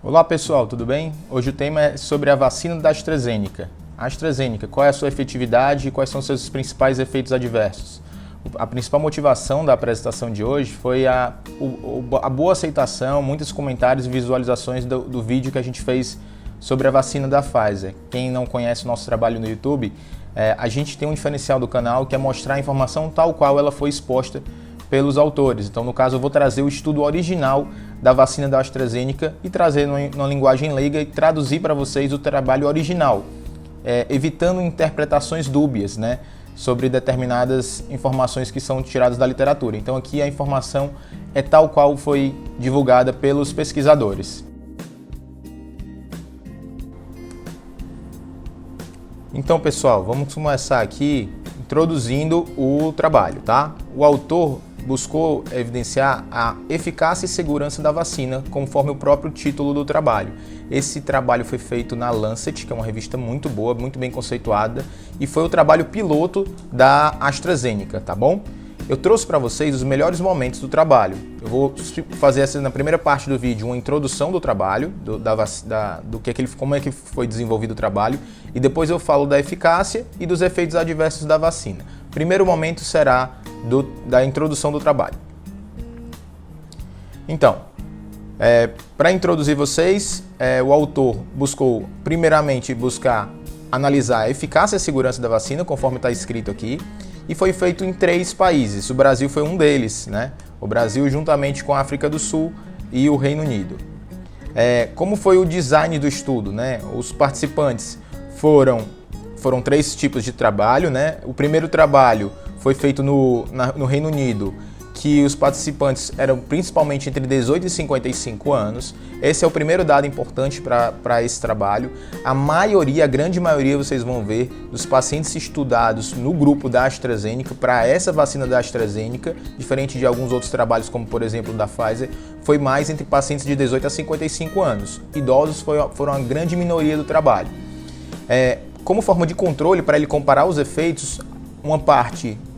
Olá pessoal, tudo bem? Hoje o tema é sobre a vacina da AstraZeneca. A AstraZeneca, qual é a sua efetividade e quais são seus principais efeitos adversos? A principal motivação da apresentação de hoje foi a boa aceitação, muitos comentários e visualizações do vídeo que a gente fez sobre a vacina da Pfizer. Quem não conhece o nosso trabalho no YouTube, a gente tem um diferencial do canal que é mostrar a informação tal qual ela foi exposta pelos autores. Então, no caso, eu vou trazer o estudo original da vacina da AstraZeneca e trazer numa linguagem leiga e traduzir para vocês o trabalho original, evitando interpretações dúbias, né, sobre determinadas informações que são tiradas da literatura. Então, aqui a informação é tal qual foi divulgada pelos pesquisadores. Então, pessoal, vamos começar aqui introduzindo o trabalho, tá? O autor buscou evidenciar a eficácia e segurança da vacina, conforme o próprio título do trabalho. Esse trabalho foi feito na Lancet, que é uma revista muito boa, muito bem conceituada, e foi o trabalho piloto da AstraZeneca, tá bom? Eu trouxe para vocês os melhores momentos do trabalho. Eu vou fazer na primeira parte do vídeo uma introdução do trabalho, como é que foi desenvolvido o trabalho, e depois eu falo da eficácia e dos efeitos adversos da vacina. O primeiro momento será da introdução do trabalho. Então, para introduzir vocês, o autor buscou primeiramente analisar a eficácia e a segurança da vacina, conforme está escrito aqui, e foi feito em 3 países. O Brasil foi um deles, né? O Brasil juntamente com a África do Sul e o Reino Unido. Como foi o design do estudo, né? Os participantes foram 3 tipos de trabalho, né? O primeiro trabalho foi feito no Reino Unido, que os participantes eram principalmente entre 18 e 55 anos. Esse é o primeiro dado importante para esse trabalho. A grande maioria, vocês vão ver, dos pacientes estudados no grupo da AstraZeneca, para essa vacina da AstraZeneca, diferente de alguns outros trabalhos, como por exemplo da Pfizer, foi mais entre pacientes de 18 a 55 anos. Idosos foram a grande minoria do trabalho. Como forma de controle, para ele comparar os efeitos,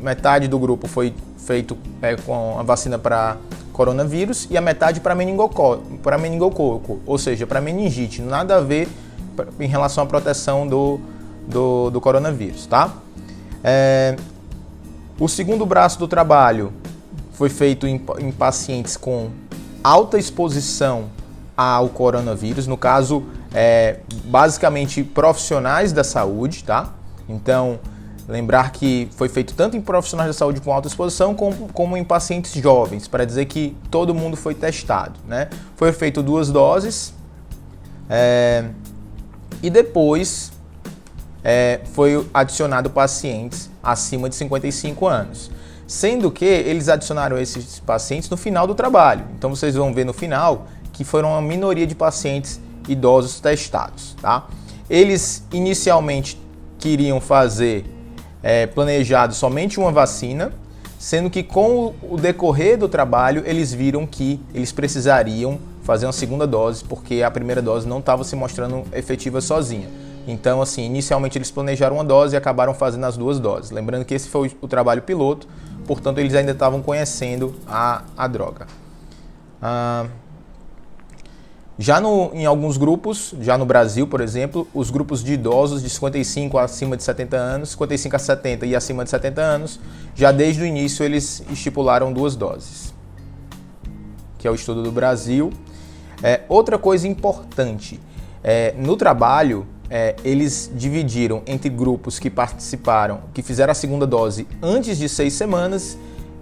metade do grupo foi feito com a vacina para coronavírus e a metade para meningococo, ou seja, para meningite, nada a ver em relação à proteção do coronavírus, tá? O segundo braço do trabalho foi feito em pacientes com alta exposição ao coronavírus, no caso, basicamente profissionais da saúde, tá? Então, lembrar que foi feito tanto em profissionais da saúde com alta exposição como em pacientes jovens, para dizer que todo mundo foi testado, né? Foi feito 2 doses e depois foi adicionado pacientes acima de 55 anos, sendo que eles adicionaram esses pacientes no final do trabalho. Então vocês vão ver no final que foram uma minoria de pacientes idosos testados, tá? Eles inicialmente queriam fazer planejado somente uma vacina, sendo que com o decorrer do trabalho eles viram que eles precisariam fazer uma segunda dose, porque a primeira dose não estava se mostrando efetiva sozinha. Então, assim, inicialmente eles planejaram uma dose e acabaram fazendo as 2 doses. Lembrando que esse foi o trabalho piloto, portanto eles ainda estavam conhecendo a droga. Em alguns grupos, já no Brasil, por exemplo, os grupos de idosos de 55 acima de 70 anos, 55 a 70 e acima de 70 anos, já desde o início eles estipularam 2 doses, que é o estudo do Brasil. Outra coisa importante, no trabalho, eles dividiram entre grupos que fizeram a segunda dose antes de 6 semanas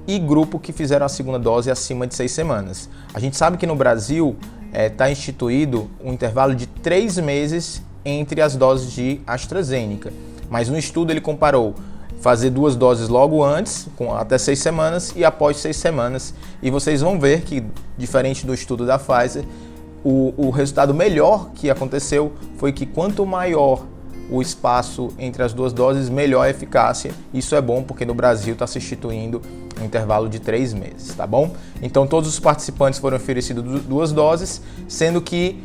e grupo que fizeram a segunda dose acima de 6 semanas. A gente sabe que no Brasil está instituído um intervalo de 3 meses entre as doses de AstraZeneca, mas no estudo ele comparou fazer 2 doses logo antes, até 6 semanas, e após 6 semanas, e vocês vão ver que, diferente do estudo da Pfizer, o resultado melhor que aconteceu foi que quanto maior o espaço entre as 2 doses, melhor a eficácia. Isso é bom porque no Brasil está se instituindo um intervalo de 3 meses, tá bom? Então todos os participantes foram oferecidos 2 doses, sendo que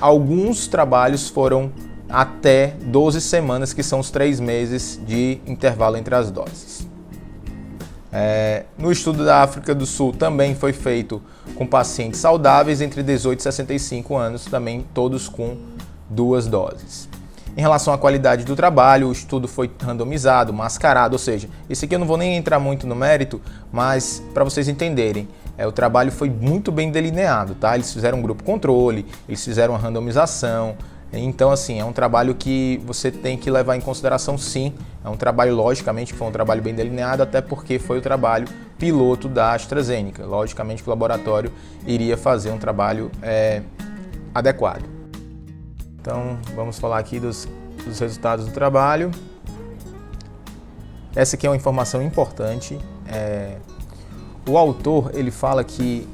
alguns trabalhos foram até 12 semanas, que são os 3 meses de intervalo entre as doses. No estudo da África do Sul também foi feito com pacientes saudáveis entre 18 e 65 anos, também todos com 2 doses. Em relação à qualidade do trabalho, o estudo foi randomizado, mascarado, ou seja, esse aqui eu não vou nem entrar muito no mérito, mas para vocês entenderem, o trabalho foi muito bem delineado, tá? Eles fizeram um grupo controle, eles fizeram uma randomização, então assim, é um trabalho que você tem que levar em consideração sim, é um trabalho logicamente que foi um trabalho bem delineado, até porque foi o trabalho piloto da AstraZeneca, logicamente que o laboratório iria fazer um trabalho adequado. Então, vamos falar aqui dos resultados do trabalho. Essa aqui é uma informação importante. O autor, ele fala que,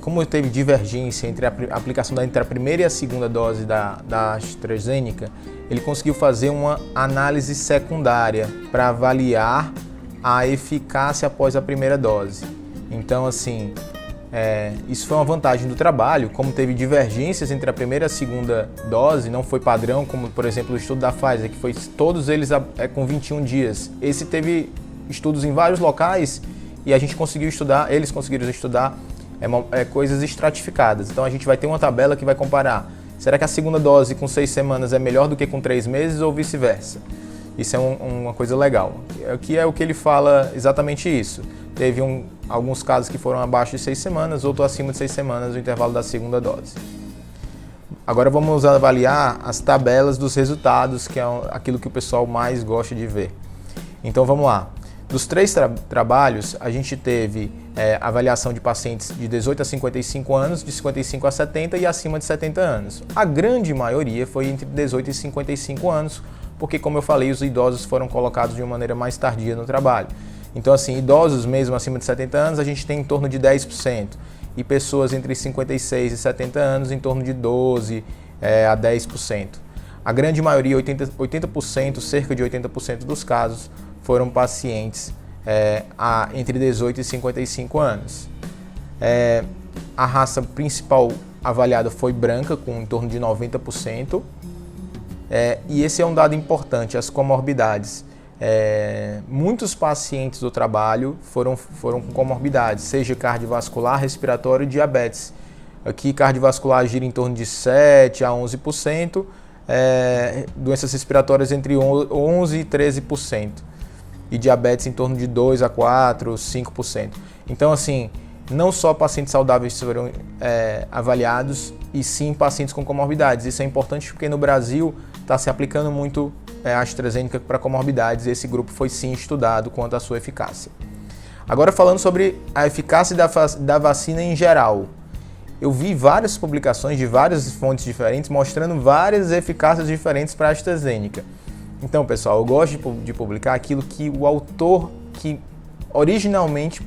como teve divergência entre a aplicação entre a primeira e a segunda dose da AstraZeneca, ele conseguiu fazer uma análise secundária para avaliar a eficácia após a primeira dose. Então, assim, isso foi uma vantagem do trabalho, como teve divergências entre a primeira e a segunda dose, não foi padrão, como por exemplo o estudo da Pfizer, que foi todos eles com 21 dias. Esse teve estudos em vários locais e a gente conseguiu estudar, eles conseguiram estudar coisas estratificadas. Então a gente vai ter uma tabela que vai comparar, será que a segunda dose com 6 semanas é melhor do que com 3 meses ou vice-versa? Isso é uma coisa legal. Aqui é o que ele fala exatamente isso. Teve alguns casos que foram abaixo de 6 semanas, outros acima de 6 semanas no intervalo da segunda dose. Agora vamos avaliar as tabelas dos resultados, que é aquilo que o pessoal mais gosta de ver. Então vamos lá. Dos 3 trabalhos, a gente teve avaliação de pacientes de 18 a 55 anos, de 55 a 70 e acima de 70 anos. A grande maioria foi entre 18 e 55 anos, porque, como eu falei, os idosos foram colocados de uma maneira mais tardia no trabalho. Então, assim, idosos mesmo acima de 70 anos, a gente tem em torno de 10%. E pessoas entre 56 e 70 anos, em torno de 12% a 10%. A grande maioria, 80%, cerca de 80% dos casos, foram pacientes entre 18 e 55 anos. A raça principal avaliada foi branca, com em torno de 90%. E esse é um dado importante, as comorbidades. Muitos pacientes do trabalho foram com comorbidades, seja cardiovascular, respiratório e diabetes. Aqui cardiovascular gira em torno de 7 a 11%, doenças respiratórias entre 11 e 13%, e diabetes em torno de 2 a 4, 5%. Então, assim, não só pacientes saudáveis foram avaliados, e sim pacientes com comorbidades. Isso é importante porque no Brasil está se aplicando muito a AstraZeneca para comorbidades, e esse grupo foi sim estudado quanto à sua eficácia. Agora falando sobre a eficácia da vacina em geral. Eu vi várias publicações de várias fontes diferentes mostrando várias eficácias diferentes para a AstraZeneca. Então, pessoal, eu gosto de publicar aquilo que o autor que originalmente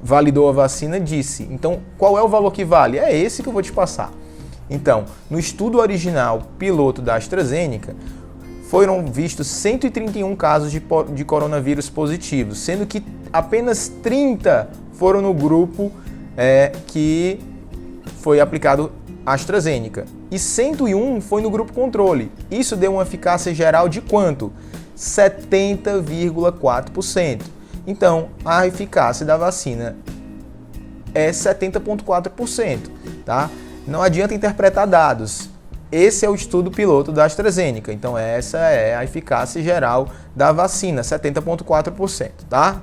validou a vacina disse. Então, qual é o valor que vale? É esse que eu vou te passar. Então, no estudo original piloto da AstraZeneca, foram vistos 131 casos de coronavírus positivos, sendo que apenas 30 foram no grupo que foi aplicado AstraZeneca e 101 foi no grupo controle. Isso deu uma eficácia geral de quanto? 70,4%. Então, a eficácia da vacina é 70,4%, tá? Não adianta interpretar dados. Esse é o estudo piloto da AstraZeneca. Então, essa é a eficácia geral da vacina, 70,4%, tá?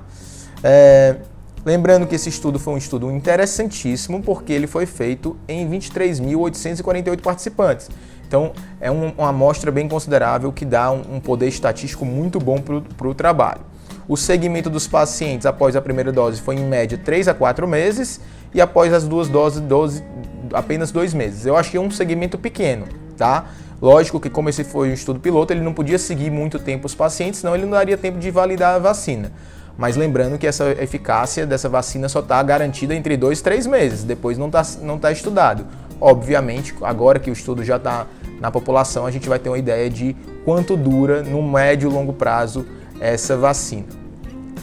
Lembrando que esse estudo foi um estudo interessantíssimo porque ele foi feito em 23.848 participantes. Então, é uma amostra bem considerável que dá um poder estatístico muito bom para o trabalho. O segmento dos pacientes após a primeira dose foi em média 3 a 4 meses e após as 2 doses, apenas 2 meses. Eu achei um segmento pequeno, tá? Lógico que como esse foi um estudo piloto, ele não podia seguir muito tempo os pacientes, senão ele não daria tempo de validar a vacina. Mas lembrando que essa eficácia dessa vacina só está garantida entre 2 e 3 meses, depois não tá estudado. Obviamente, agora que o estudo já está na população, a gente vai ter uma ideia de quanto dura no médio e longo prazo essa vacina.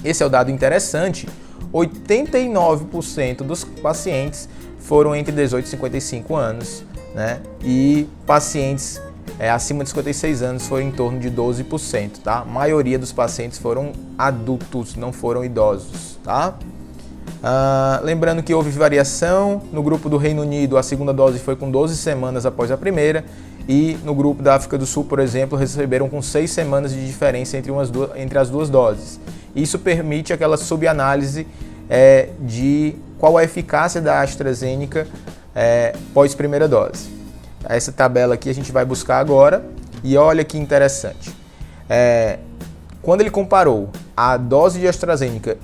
Esse é o dado interessante, 89% dos pacientes foram entre 18 e 55 anos, né? E pacientes acima de 56 anos foi em torno de 12%, tá? A maioria dos pacientes foram adultos, não foram idosos, tá? Lembrando que houve variação, no grupo do Reino Unido a segunda dose foi com 12 semanas após a primeira, e no grupo da África do Sul, por exemplo, receberam com 6 semanas de diferença entre as duas doses. Isso permite aquela subanálise de qual a eficácia da AstraZeneca pós primeira dose. Essa tabela aqui a gente vai buscar agora, e olha que interessante. Quando ele comparou a dose de AstraZeneca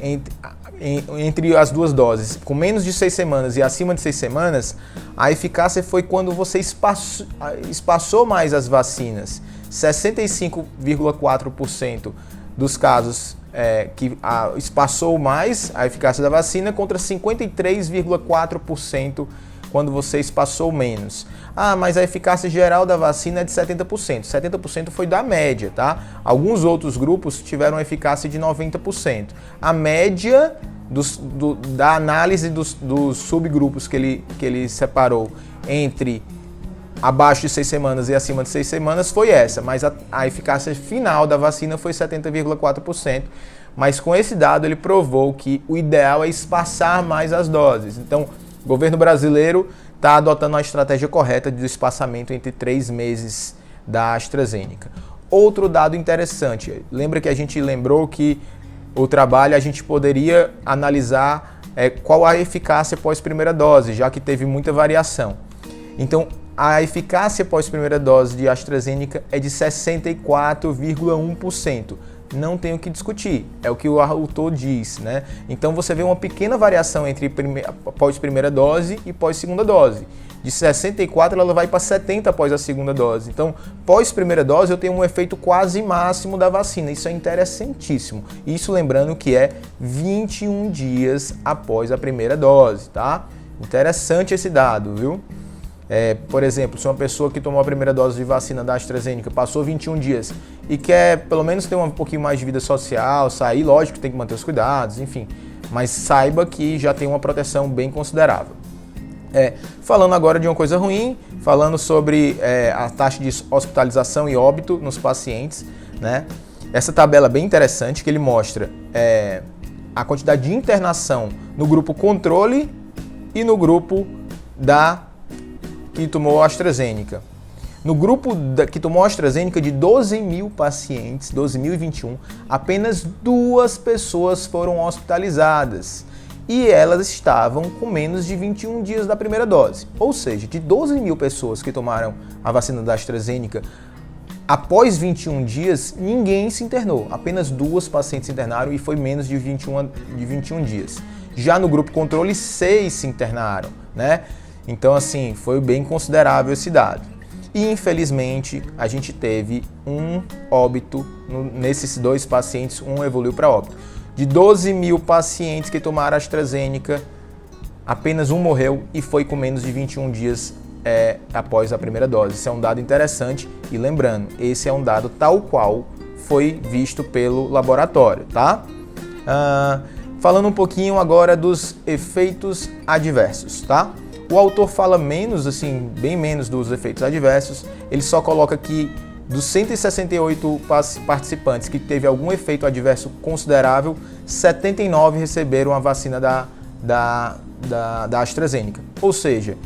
entre as duas doses, com menos de 6 semanas e acima de 6 semanas, a eficácia foi quando você espaçou mais as vacinas. 65,4% dos casos que espaçou mais a eficácia da vacina contra 53,4% quando você espaçou menos. Mas a eficácia geral da vacina é de 70%. 70% foi da média, tá? Alguns outros grupos tiveram eficácia de 90%. A média da análise dos subgrupos que ele separou entre abaixo de 6 semanas e acima de 6 semanas foi essa, mas a eficácia final da vacina foi 70,4%. Mas com esse dado ele provou que o ideal é espaçar mais as doses. Então, o governo brasileiro está adotando a estratégia correta de espaçamento entre 3 meses da AstraZeneca. Outro dado interessante, lembra que a gente lembrou que o trabalho a gente poderia analisar qual a eficácia pós primeira dose, já que teve muita variação. Então, a eficácia pós primeira dose de AstraZeneca é de 64,1%. Não tem o que discutir, é o que o autor diz, né? Então você vê uma pequena variação entre pós primeira dose e pós segunda dose. De 64 ela vai para 70 após a segunda dose. Então, pós primeira dose eu tenho um efeito quase máximo da vacina. Isso é interessantíssimo. Isso lembrando que é 21 dias após a primeira dose, tá? Interessante esse dado, viu? Por exemplo, se uma pessoa que tomou a primeira dose de vacina da AstraZeneca passou 21 dias e quer pelo menos ter um pouquinho mais de vida social, sair, lógico que tem que manter os cuidados, enfim, mas saiba que já tem uma proteção bem considerável. Falando agora de uma coisa ruim, falando sobre a taxa de hospitalização e óbito nos pacientes, né? Essa tabela é bem interessante que ele mostra a quantidade de internação no grupo controle e no grupo que tomou a AstraZeneca. No grupo que tomou a AstraZeneca, de 12 mil pacientes, 12.021, apenas 2 pessoas foram hospitalizadas. E elas estavam com menos de 21 dias da primeira dose. Ou seja, de 12 mil pessoas que tomaram a vacina da AstraZeneca, após 21 dias, ninguém se internou. Apenas 2 pacientes se internaram e foi menos de 21 dias. Já no grupo controle, 6 se internaram, né? Então, assim, foi bem considerável esse dado. E, infelizmente, a gente teve um óbito nesses 2 pacientes, um evoluiu para óbito. De 12 mil pacientes que tomaram a AstraZeneca, apenas um morreu e foi com menos de 21 dias após a primeira dose. Isso é um dado interessante e lembrando, esse é um dado tal qual foi visto pelo laboratório, tá? Falando um pouquinho agora dos efeitos adversos, tá? O autor fala menos, assim, bem menos dos efeitos adversos. Ele só coloca que dos 168 participantes que teve algum efeito adverso considerável, 79 receberam a vacina da AstraZeneca. Ou seja,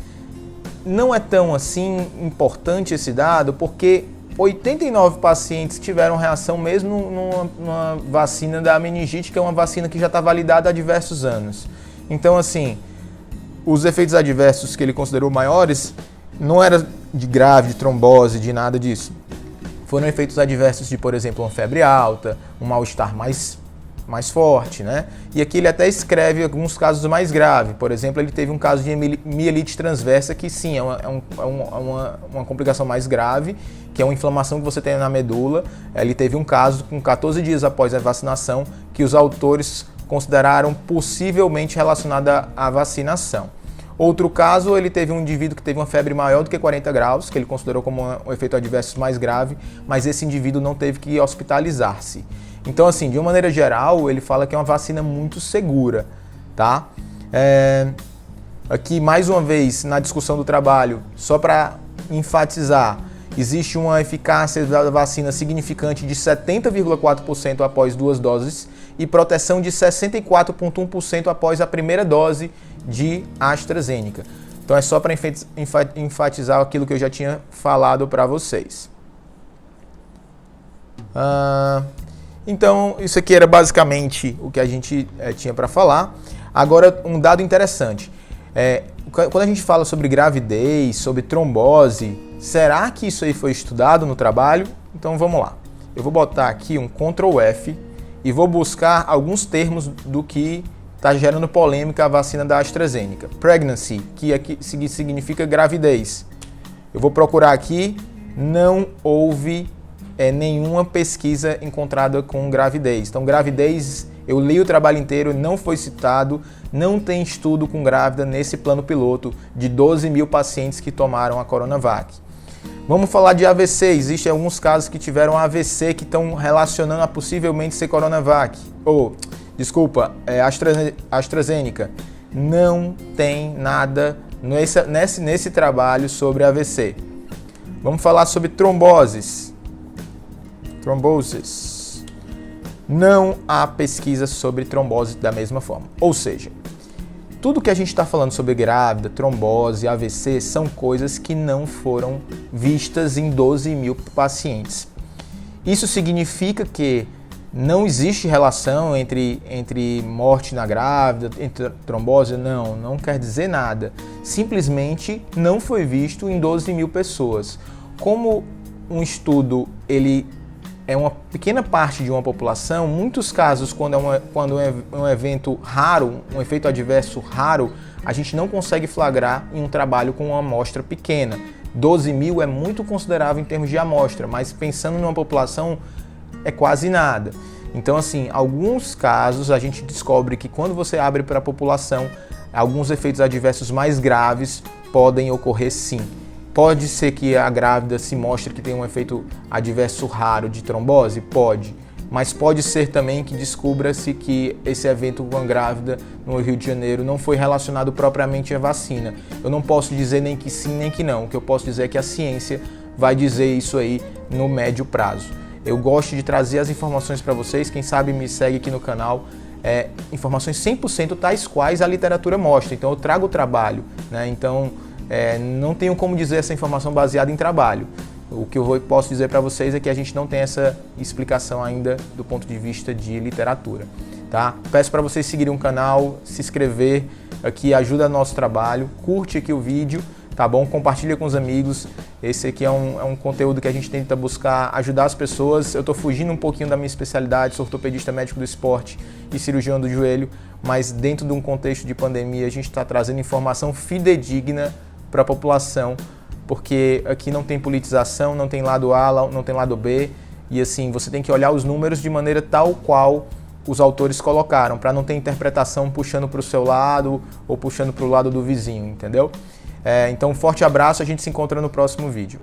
não é tão assim importante esse dado, porque 89 pacientes tiveram reação mesmo numa vacina da meningite, que é uma vacina que já está validada há diversos anos. Então, assim, os efeitos adversos que ele considerou maiores não era de grave, de trombose, de nada disso. Foram efeitos adversos de, por exemplo, uma febre alta, um mal-estar mais forte, né? E aqui ele até escreve alguns casos mais graves. Por exemplo, ele teve um caso de mielite transversa, que sim, é uma complicação mais grave, que é uma inflamação que você tem na medula. Ele teve um caso com 14 dias após a vacinação, que os autores consideraram possivelmente relacionado à vacinação. Outro caso, ele teve um indivíduo que teve uma febre maior do que 40 graus, que ele considerou como um efeito adverso mais grave, mas esse indivíduo não teve que hospitalizar-se. Então, assim, de uma maneira geral, ele fala que é uma vacina muito segura, tá? Aqui, mais uma vez, na discussão do trabalho, só para enfatizar existe uma eficácia da vacina significante de 70,4% após 2 doses e proteção de 64,1% após a primeira dose de AstraZeneca. Então é só para enfatizar aquilo que eu já tinha falado para vocês. Então isso aqui era basicamente o que a gente tinha para falar. Agora um dado interessante. Quando a gente fala sobre gravidez, sobre trombose, será que isso aí foi estudado no trabalho? Então vamos lá. Eu vou botar aqui um Ctrl F e vou buscar alguns termos do que está gerando polêmica a vacina da AstraZeneca. Pregnancy, que aqui significa gravidez. Eu vou procurar aqui, não houve nenhuma pesquisa encontrada com gravidez. Então gravidez, eu li o trabalho inteiro, não foi citado, não tem estudo com grávida nesse plano piloto de 12 mil pacientes que tomaram a Coronavac. Vamos falar de AVC. Existem alguns casos que tiveram AVC que estão relacionando a possivelmente ser Coronavac. AstraZeneca. Não tem nada nesse trabalho sobre AVC. Vamos falar sobre tromboses. Não há pesquisa sobre trombose da mesma forma. Ou seja, tudo que a gente está falando sobre grávida, trombose, AVC são coisas que não foram vistas em 12 mil pacientes. Isso significa que não existe relação entre morte na grávida, entre trombose? Não quer dizer nada. Simplesmente não foi visto em 12 mil pessoas. Como um estudo ele é uma pequena parte de uma população, muitos casos, quando é um evento raro, um efeito adverso raro, a gente não consegue flagrar em um trabalho com uma amostra pequena. 12 mil é muito considerável em termos de amostra, mas pensando numa população é quase nada. Então, assim, alguns casos a gente descobre que quando você abre para a população, alguns efeitos adversos mais graves podem ocorrer sim. Pode ser que a grávida se mostre que tem um efeito adverso raro de trombose? Pode. Mas pode ser também que descubra-se que esse evento com a grávida no Rio de Janeiro não foi relacionado propriamente à vacina. Eu não posso dizer nem que sim, nem que não. O que eu posso dizer é que a ciência vai dizer isso aí no médio prazo. Eu gosto de trazer as informações para vocês. Quem sabe me segue aqui no canal. Informações 100% tais quais a literatura mostra. Então eu trago o trabalho, né? Então não tenho como dizer essa informação baseada em trabalho. O que eu posso dizer para vocês é que a gente não tem essa explicação ainda do ponto de vista de literatura, tá? Peço para vocês seguirem o canal, se inscrever aqui, ajuda nosso trabalho, curte aqui o vídeo, tá bom? Compartilha com os amigos. Esse aqui é um conteúdo que a gente tenta buscar ajudar as pessoas. Eu estou fugindo um pouquinho da minha especialidade, sou ortopedista médico do esporte e cirurgião do joelho, mas dentro de um contexto de pandemia a gente está trazendo informação fidedigna para a população, porque aqui não tem politização, não tem lado A, não tem lado B, e assim, você tem que olhar os números de maneira tal qual os autores colocaram, para não ter interpretação puxando para o seu lado ou puxando para o lado do vizinho, entendeu? Então, um forte abraço, a gente se encontra no próximo vídeo.